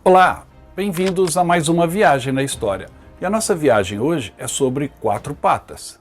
Olá, bem-vindos a mais uma viagem na história. E a nossa viagem hoje é sobre quatro patas.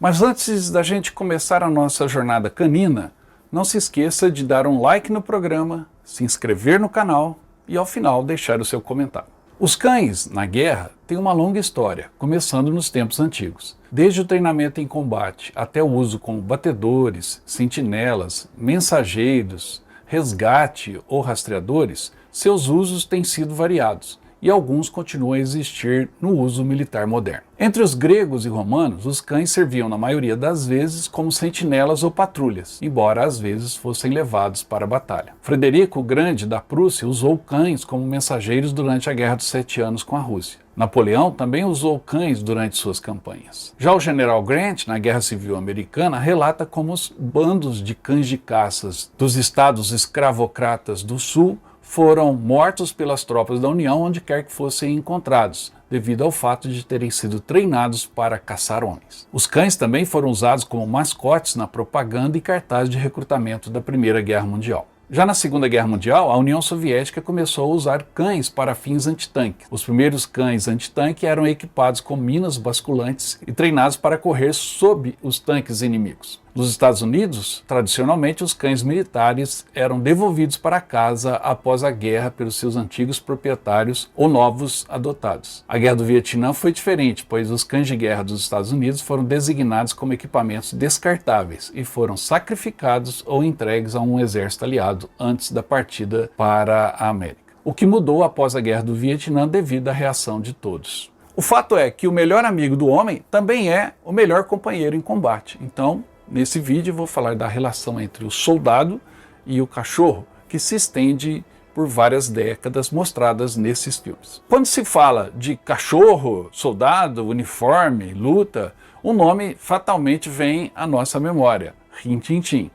Mas antes da gente começar a nossa jornada canina, não se esqueça de dar um like no programa, se inscrever no canal e ao final deixar o seu comentário. Os cães, na guerra, têm uma longa história, começando nos tempos antigos. Desde o treinamento em combate até o uso como batedores, sentinelas, mensageiros, resgate ou rastreadores, seus usos têm sido variados. E alguns continuam a existir no uso militar moderno. Entre os gregos e romanos, os cães serviam na maioria das vezes como sentinelas ou patrulhas, embora às vezes fossem levados para a batalha. Frederico o Grande da Prússia usou cães como mensageiros durante a Guerra dos 7 Anos com a Rússia. Napoleão também usou cães durante suas campanhas. Já o general Grant, na Guerra Civil Americana, relata como os bandos de cães de caças dos estados escravocratas do Sul foram mortos pelas tropas da União onde quer que fossem encontrados, devido ao fato de terem sido treinados para caçar homens. Os cães também foram usados como mascotes na propaganda e cartaz de recrutamento da Primeira Guerra Mundial. Já na Segunda Guerra Mundial, a União Soviética começou a usar cães para fins antitanque. Os primeiros cães antitanque eram equipados com minas basculantes e treinados para correr sob os tanques inimigos. Nos Estados Unidos, tradicionalmente, os cães militares eram devolvidos para casa após a guerra pelos seus antigos proprietários ou novos adotados. A Guerra do Vietnã foi diferente, pois os cães de guerra dos Estados Unidos foram designados como equipamentos descartáveis e foram sacrificados ou entregues a um exército aliado antes da partida para a América. O que mudou após a Guerra do Vietnã devido à reação de todos. O fato é que o melhor amigo do homem também é o melhor companheiro em combate. Então, nesse vídeo eu vou falar da relação entre o soldado e o cachorro, que se estende por várias décadas mostradas nesses filmes. Quando se fala de cachorro, soldado, uniforme, luta, um nome fatalmente vem à nossa memória: Rin Tin Tin.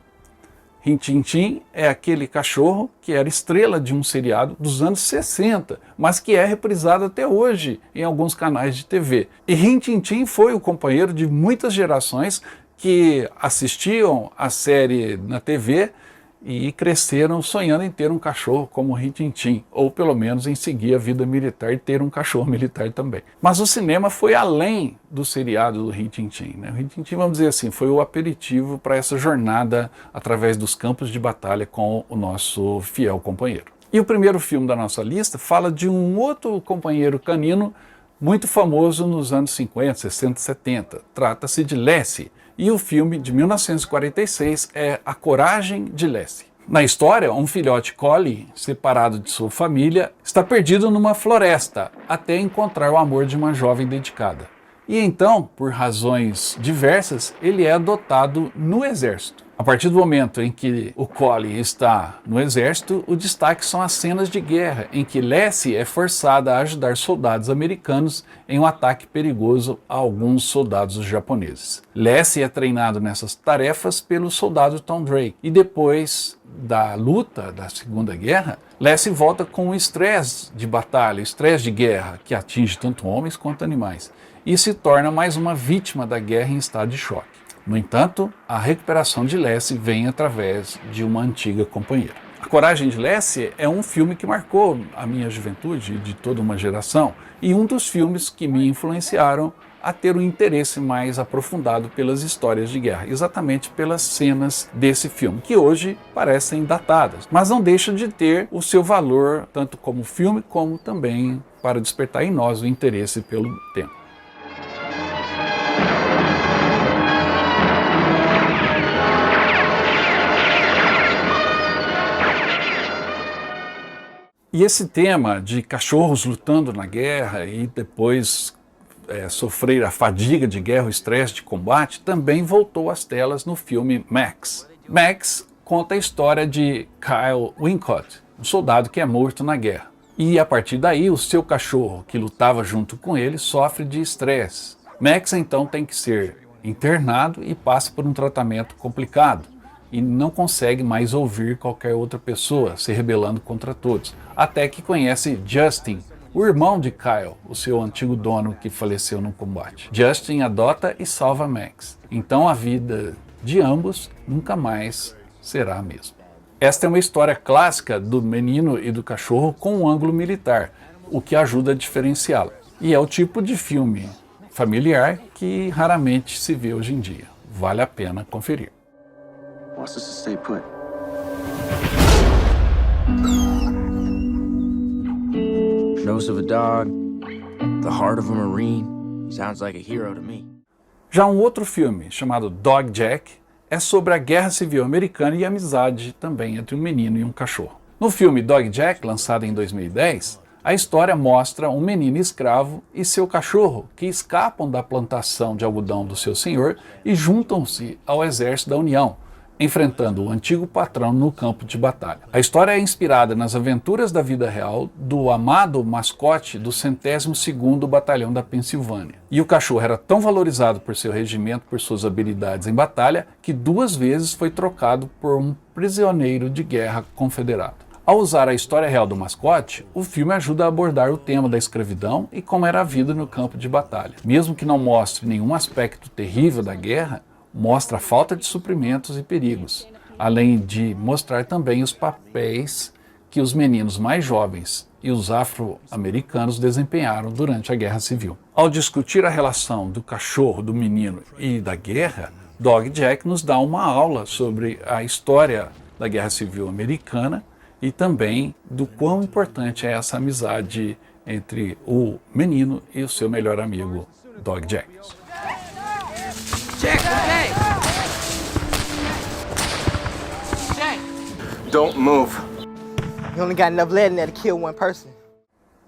Rin Tin Tin é aquele cachorro que era estrela de um seriado dos anos 60, mas que é reprisado até hoje em alguns canais de TV. E Rin Tin Tin foi o companheiro de muitas gerações que assistiam a série na TV e cresceram sonhando em ter um cachorro como o Rin Tin Tin, ou pelo menos em seguir a vida militar e ter um cachorro militar também. Mas o cinema foi além do seriado do Rin Tin Tin, né? O Rin Tin Tin, vamos dizer assim, foi o aperitivo para essa jornada através dos campos de batalha com o nosso fiel companheiro. E o primeiro filme da nossa lista fala de um outro companheiro canino muito famoso nos anos 50, 60, 70. Trata-se de Lassie. E o filme de 1946 é A Coragem de Lassie. Na história, um filhote collie, separado de sua família, está perdido numa floresta até encontrar o amor de uma jovem dedicada. E então, por razões diversas, ele é adotado no exército. A partir do momento em que o collie está no exército, o destaque são as cenas de guerra, em que Lassie é forçada a ajudar soldados americanos em um ataque perigoso a alguns soldados japoneses. Lassie é treinado nessas tarefas pelo soldado Tom Drake, e depois da luta da Segunda Guerra, Lassie volta com o estresse de batalha, estresse de guerra, que atinge tanto homens quanto animais, e se torna mais uma vítima da guerra em estado de choque. No entanto, a recuperação de Lassie vem através de uma antiga companheira. A Coragem de Lassie é um filme que marcou a minha juventude e de toda uma geração, e um dos filmes que me influenciaram a ter um interesse mais aprofundado pelas histórias de guerra, exatamente pelas cenas desse filme, que hoje parecem datadas, mas não deixam de ter o seu valor, tanto como filme, como também para despertar em nós o interesse pelo tema. E esse tema de cachorros lutando na guerra e depois sofrer a fadiga de guerra, o estresse de combate, também voltou às telas no filme Max. Max conta a história de Kyle Wincott, um soldado que é morto na guerra. E a partir daí, o seu cachorro, que lutava junto com ele, sofre de estresse. Max então tem que ser internado e passa por um tratamento complicado e não consegue mais ouvir qualquer outra pessoa, se rebelando contra todos, até que conhece Justin, o irmão de Kyle, o seu antigo dono que faleceu no combate. Justin adota e salva Max. Então a vida de ambos nunca mais será a mesma. Esta é uma história clássica do menino e do cachorro com um ângulo militar, o que ajuda a diferenciá-la. E é o tipo de filme familiar que raramente se vê hoje em dia. Vale a pena conferir. Nose of a dog, the heart of a Marine. Sounds like a hero to me. Já um outro filme, chamado Dog Jack, é sobre a Guerra Civil Americana e a amizade também entre um menino e um cachorro. No filme Dog Jack, lançado em 2010, a história mostra um menino escravo e seu cachorro que escapam da plantação de algodão do seu senhor e juntam-se ao exército da União, enfrentando o antigo patrão no campo de batalha. A história é inspirada nas aventuras da vida real do amado mascote do 102º Batalhão da Pensilvânia. E o cachorro era tão valorizado por seu regimento, por suas habilidades em batalha, que 2 vezes foi trocado por um prisioneiro de guerra confederado. Ao usar a história real do mascote, o filme ajuda a abordar o tema da escravidão e como era a vida no campo de batalha. Mesmo que não mostre nenhum aspecto terrível da guerra, mostra a falta de suprimentos e perigos, além de mostrar também os papéis que os meninos mais jovens e os afro-americanos desempenharam durante a Guerra Civil. Ao discutir a relação do cachorro, do menino e da guerra, Dog Jack nos dá uma aula sobre a história da Guerra Civil Americana e também do quão importante é essa amizade entre o menino e o seu melhor amigo, Dog Jack. Jack, okay. Jack. Don't move. You only got enough lead in there to kill one person.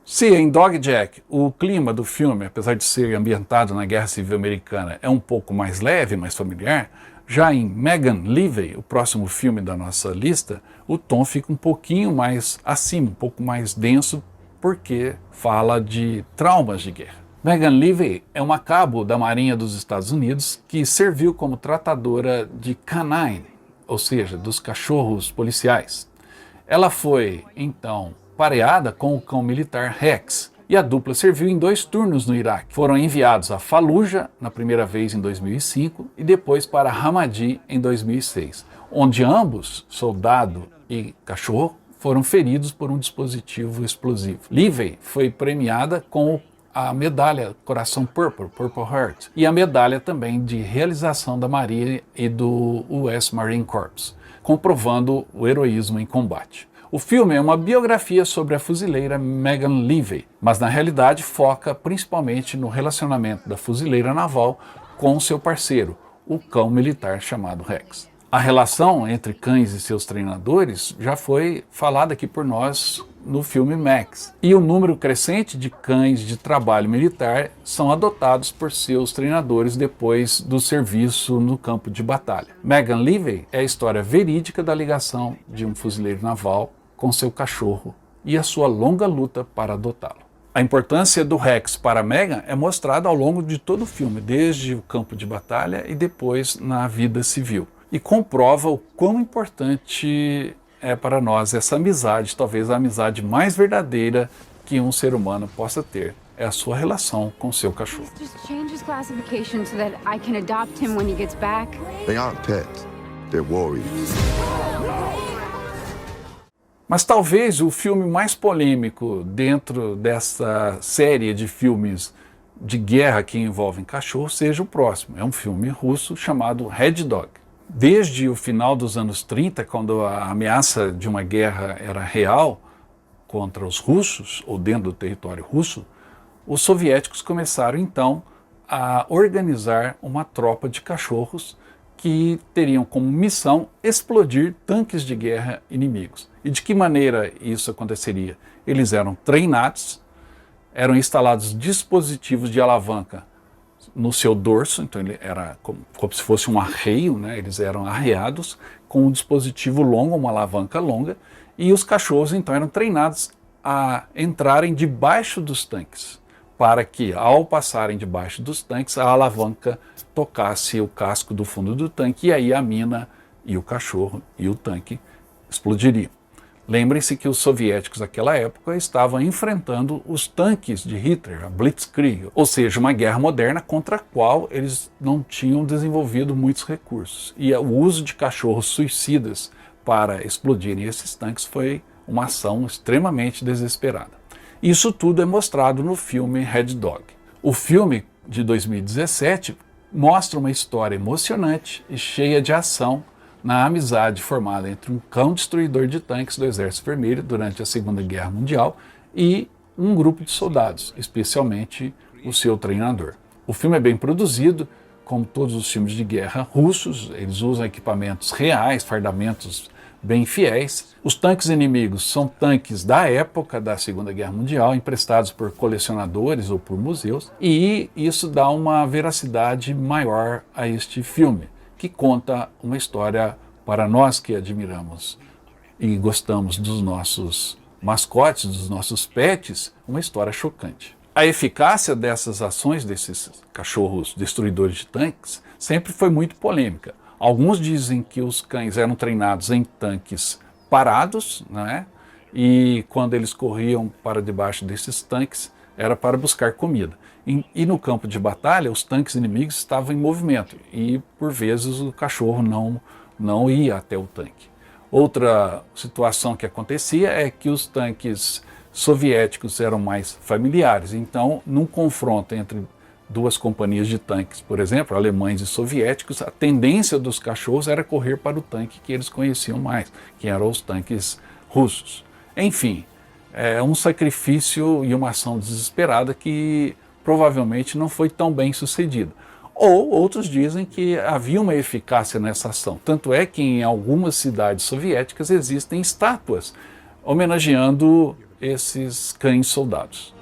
Se em Dog Jack o clima do filme, apesar de ser ambientado na Guerra Civil Americana, é um pouco mais leve, mais familiar, já em Megan Lively, o próximo filme da nossa lista, o tom fica um pouquinho mais acima, um pouco mais denso, porque fala de traumas de guerra. Megan Lively é uma cabo da Marinha dos Estados Unidos que serviu como tratadora de canine, ou seja, dos cachorros policiais. Ela foi, então, pareada com o cão militar Rex, e a dupla serviu em 2 turnos no Iraque. Foram enviados a Fallujah, na primeira vez em 2005, e depois para Ramadi em 2006, onde ambos, soldado e cachorro, foram feridos por um dispositivo explosivo. Lively foi premiada com a medalha Coração Purple, Purple Heart, e a medalha também de realização da Marinha e do US Marine Corps, comprovando o heroísmo em combate. O filme é uma biografia sobre a fuzileira Megan Lively, mas na realidade foca principalmente no relacionamento da fuzileira naval com seu parceiro, o cão militar chamado Rex. A relação entre cães e seus treinadores já foi falada aqui por nós no filme Max. E o número crescente de cães de trabalho militar são adotados por seus treinadores depois do serviço no campo de batalha. Megan Lively é a história verídica da ligação de um fuzileiro naval com seu cachorro e a sua longa luta para adotá-lo. A importância do Rex para Megan é mostrada ao longo de todo o filme, desde o campo de batalha e depois na vida civil. E comprova o quão importante é para nós essa amizade, talvez a amizade mais verdadeira que um ser humano possa ter. É a sua relação com seu cachorro. Just change his classification so that I can adopt him when he gets back. They aren't pets, they're warriors. Mas talvez o filme mais polêmico dentro dessa série de filmes de guerra que envolvem cachorro seja o próximo. É um filme russo chamado Red Dog. Desde o final dos anos 30, quando a ameaça de uma guerra era real contra os russos, ou dentro do território russo, os soviéticos começaram então a organizar uma tropa de cachorros que teriam como missão explodir tanques de guerra inimigos. E de que maneira isso aconteceria? Eles eram treinados, eram instalados dispositivos de alavanca no seu dorso, então ele era como se fosse um arreio, né? Eles eram arreados com um dispositivo longo, uma alavanca longa, e os cachorros então eram treinados a entrarem debaixo dos tanques, para que, ao passarem debaixo dos tanques, a alavanca tocasse o casco do fundo do tanque e aí a mina e o cachorro e o tanque explodiriam. Lembrem-se que os soviéticos naquela época estavam enfrentando os tanques de Hitler, a Blitzkrieg, ou seja, uma guerra moderna contra a qual eles não tinham desenvolvido muitos recursos. E o uso de cachorros suicidas para explodirem esses tanques foi uma ação extremamente desesperada. Isso tudo é mostrado no filme Red Dog. O filme de 2017 mostra uma história emocionante e cheia de ação na amizade formada entre um cão destruidor de tanques do Exército Vermelho durante a Segunda Guerra Mundial e um grupo de soldados, especialmente o seu treinador. O filme é bem produzido, como todos os filmes de guerra russos, eles usam equipamentos reais, fardamentos bem fiéis. Os tanques inimigos são tanques da época da Segunda Guerra Mundial, emprestados por colecionadores ou por museus, e isso dá uma veracidade maior a este filme, que conta uma história para nós que admiramos e gostamos dos nossos mascotes, dos nossos pets, uma história chocante. A eficácia dessas ações desses cachorros destruidores de tanques sempre foi muito polêmica. Alguns dizem que os cães eram treinados em tanques parados, né? E quando eles corriam para debaixo desses tanques era para buscar comida. E no campo de batalha, os tanques inimigos estavam em movimento e, por vezes, o cachorro não ia até o tanque. Outra situação que acontecia é que os tanques soviéticos eram mais familiares. Então, num confronto entre duas companhias de tanques, por exemplo, alemães e soviéticos, a tendência dos cachorros era correr para o tanque que eles conheciam mais, que eram os tanques russos. Enfim, é um sacrifício e uma ação desesperada que provavelmente não foi tão bem sucedida. Ou outros dizem que havia uma eficácia nessa ação. Tanto é que em algumas cidades soviéticas existem estátuas homenageando esses cães soldados.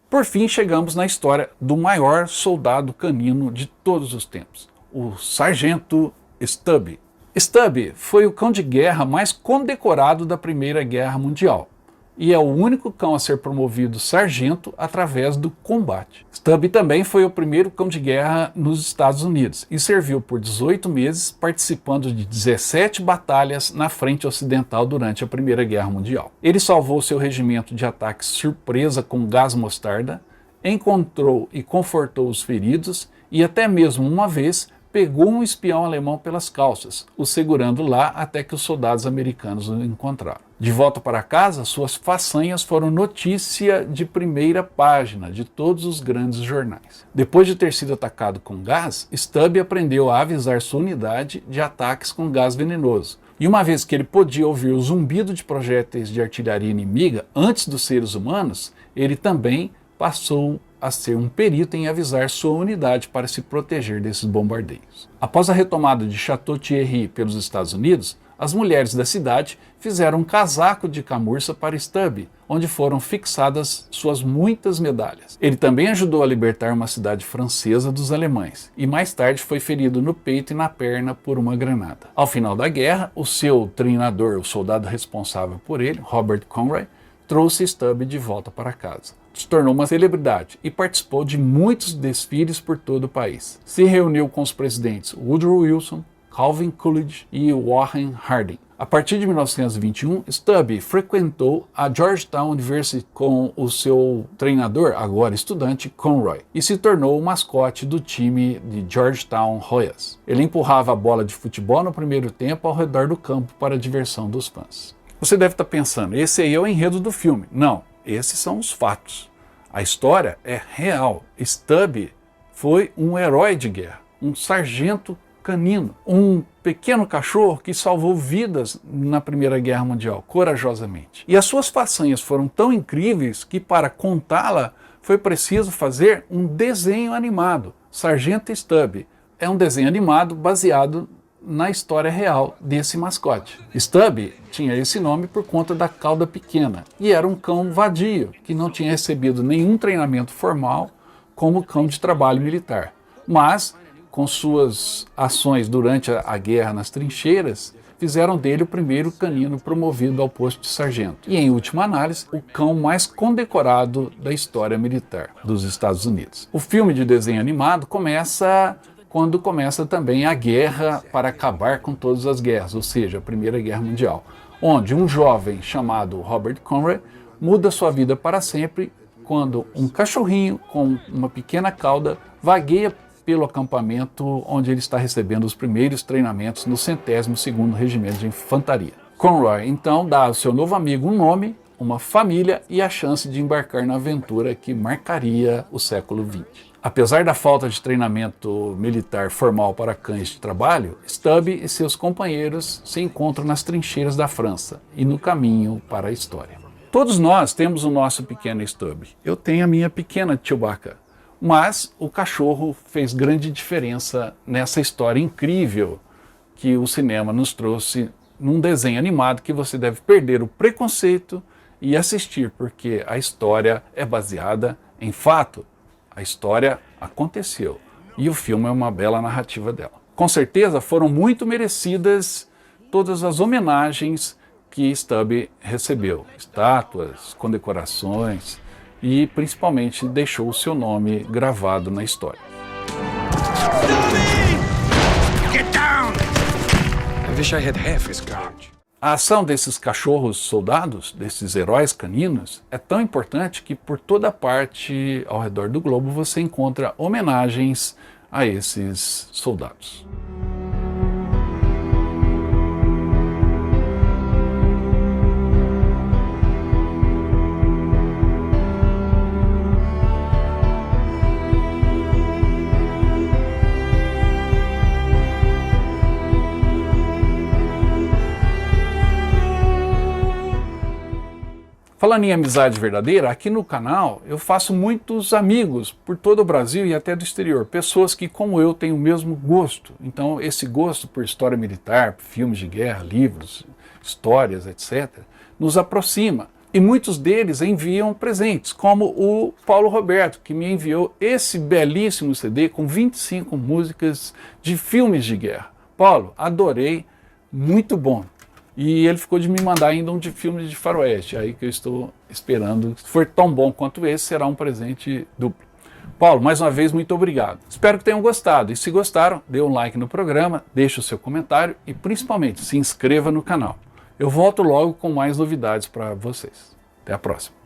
Por fim, chegamos na história do maior soldado canino de todos os tempos, o Sargento Stubby. Stubby foi o cão de guerra mais condecorado da Primeira Guerra Mundial e é o único cão a ser promovido sargento através do combate. Stubby também foi o primeiro cão de guerra nos Estados Unidos e serviu por 18 meses participando de 17 batalhas na frente ocidental durante a Primeira Guerra Mundial. Ele salvou seu regimento de ataques surpresa com gás mostarda, encontrou e confortou os feridos e até mesmo uma vez pegou um espião alemão pelas calças, o segurando lá até que os soldados americanos o encontraram. De volta para casa, suas façanhas foram notícia de primeira página de todos os grandes jornais. Depois de ter sido atacado com gás, Stubby aprendeu a avisar sua unidade de ataques com gás venenoso. E uma vez que ele podia ouvir o zumbido de projéteis de artilharia inimiga antes dos seres humanos, ele também passou a ser um perito em avisar sua unidade para se proteger desses bombardeios. Após a retomada de Chateau Thierry pelos Estados Unidos, as mulheres da cidade fizeram um casaco de camurça para Stubby, onde foram fixadas suas muitas medalhas. Ele também ajudou a libertar uma cidade francesa dos alemães, e mais tarde foi ferido no peito e na perna por uma granada. Ao final da guerra, o seu treinador, o soldado responsável por ele, Robert Conroy, trouxe Stubby de volta para casa. Se tornou uma celebridade e participou de muitos desfiles por todo o país. Se reuniu com os presidentes Woodrow Wilson, Calvin Coolidge e Warren Harding. A partir de 1921, Stubby frequentou a Georgetown University com o seu treinador, agora estudante, Conroy, e se tornou o mascote do time de Georgetown Hoyas. Ele empurrava a bola de futebol no primeiro tempo ao redor do campo para a diversão dos fãs. Você deve estar pensando, esse aí é o enredo do filme. Não, esses são os fatos. A história é real. Stubby foi um herói de guerra, um sargento canino, um pequeno cachorro que salvou vidas na Primeira Guerra Mundial, corajosamente. E as suas façanhas foram tão incríveis que, para contá-la, foi preciso fazer um desenho animado. Sargento Stubby é um desenho animado baseado na história real desse mascote. Stubby tinha esse nome por conta da cauda pequena e era um cão vadio, que não tinha recebido nenhum treinamento formal como cão de trabalho militar. mas com suas ações durante a guerra nas trincheiras, fizeram dele o primeiro canino promovido ao posto de sargento. E, em última análise, o cão mais condecorado da história militar dos Estados Unidos. O filme de desenho animado começa quando começa também a guerra para acabar com todas as guerras, ou seja, a Primeira Guerra Mundial, onde um jovem chamado Robert Conrad muda sua vida para sempre quando um cachorrinho com uma pequena cauda vagueia pelo acampamento onde ele está recebendo os primeiros treinamentos no 102º Regimento de Infantaria. Conroy, então, dá ao seu novo amigo um nome, uma família e a chance de embarcar na aventura que marcaria o século XX. Apesar da falta de treinamento militar formal para cães de trabalho, Stubby e seus companheiros se encontram nas trincheiras da França e no caminho para a história. Todos nós temos o nosso pequeno Stubby. Eu tenho a minha pequena Chewbacca. Mas o cachorro fez grande diferença nessa história incrível que o cinema nos trouxe num desenho animado que você deve perder o preconceito e assistir, porque a história é baseada em fato. A história aconteceu e o filme é uma bela narrativa dela. Com certeza foram muito merecidas todas as homenagens que Stubby recebeu. Estátuas, condecorações, e principalmente deixou o seu nome gravado na história. A ação desses cachorros soldados, desses heróis caninos, é tão importante que por toda parte ao redor do globo você encontra homenagens a esses soldados. Falando em amizade verdadeira, aqui no canal eu faço muitos amigos por todo o Brasil e até do exterior. Pessoas que, como eu, têm o mesmo gosto. Então, esse gosto por história militar, filmes de guerra, livros, histórias, etc., nos aproxima. E muitos deles enviam presentes, como o Paulo Roberto, que me enviou esse belíssimo CD com 25 músicas de filmes de guerra. Paulo, adorei, muito bom. E ele ficou de me mandar ainda um de filmes de faroeste, aí que eu estou esperando. Se for tão bom quanto esse, será um presente duplo. Paulo, mais uma vez, muito obrigado. Espero que tenham gostado. E se gostaram, dê um like no programa, deixe o seu comentário e, principalmente, se inscreva no canal. Eu volto logo com mais novidades para vocês. Até a próxima.